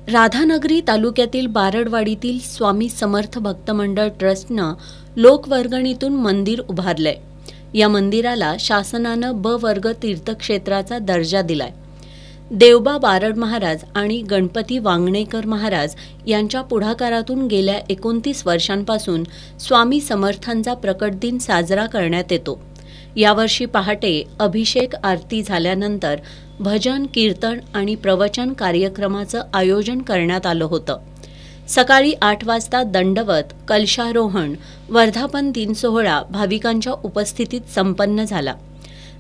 राधानगरी तालुक्यातील बारडवाडीतील स्वामी समर्थ भक्त मंडळ ट्रस्टनं लोकवर्गणीतून मंदिर उभारलंय। या मंदिराला शासनानं ब वर्ग तीर्थक्षेत्राचा दर्जा दिलाय। देवबा बारड महाराज आणि गणपती वांगणेकर महाराज यांच्या पुढाकारातून गेल्या 29 वर्षांपासून स्वामी समर्थांचा प्रकट दिन साजरा करण्यात येतो। यावर्षी पहाटे अभिषेक आरती झाल्यानंतर भजन कीर्तन आणि प्रवचन कार्यक्रमाचं आयोजन करण्यात आलं होतं। सकाळी 8 वाजता दंडवत, कलशारोहण, वर्धापन दिन सोहळा भाविकांच्या उपस्थितीत संपन्न झाला।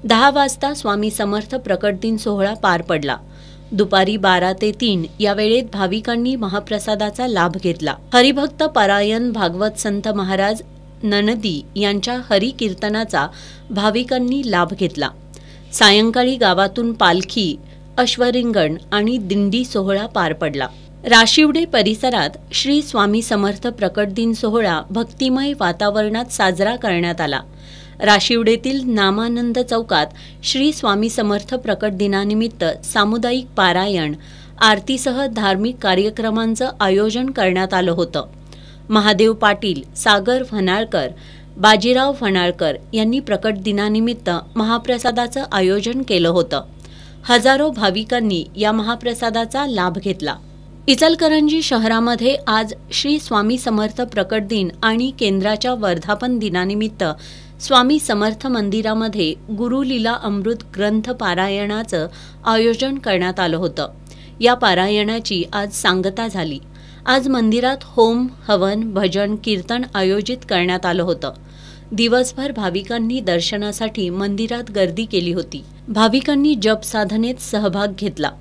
10 वाजता स्वामी समर्थ प्रकट दिन सोहळा पार पडला। दुपारी 12 ते 3 या वेळेत भाविकांनी महाप्रसादाचा लाभ घेतला। हरिभक्त परायण भागवत संत महाराज ननदी यांच्या हरी कीर्तनाचा भाविकांनी लाभ घेतला। सायंकाळी गावातून पालखी, अश्वरिंगण आणि दिंडी सोहळा पार पडला। राशिवडे परिसरात श्री स्वामी समर्थ प्रकट दिन सोहळा भक्तिमय वातावरणात साजरा करण्यात आला। राशिवडेतील नामानंद चौकात श्री स्वामी समर्थ प्रकट दिनानिमित्त सामुदायिक पारायण, आरतीसह धार्मिक कार्यक्रमांचं आयोजन करण्यात आलं होतं। महादेव पाटील, सागर फनाळकर, बाजीराव फनाळकर यांनी प्रकट दिनानिमित्त महाप्रसादाचं आयोजन केलं होतं। हजारो भाविकांनी या महाप्रसादाचा लाभ घेतला। इचलकरंजी शहरामध्ये आज श्री स्वामी समर्थ प्रकट दिन आणि केंद्राच्या वर्धापन दिनानिमित्त स्वामी समर्थ मंदिरामध्ये गुरुलीला अमृत ग्रंथ पारायणाचं आयोजन करण्यात आलं होतं। या पारायणाची आज सांगता झाली। आज मंदिरात होम, हवन, भजन, कीर्तन आयोजित करण्यात आलं होतं। दिवसभर भाविकांनी दर्शनासाठी मंदिरात गर्दी केली होती। भाविकांनी जप साधनेत सहभाग घेतला।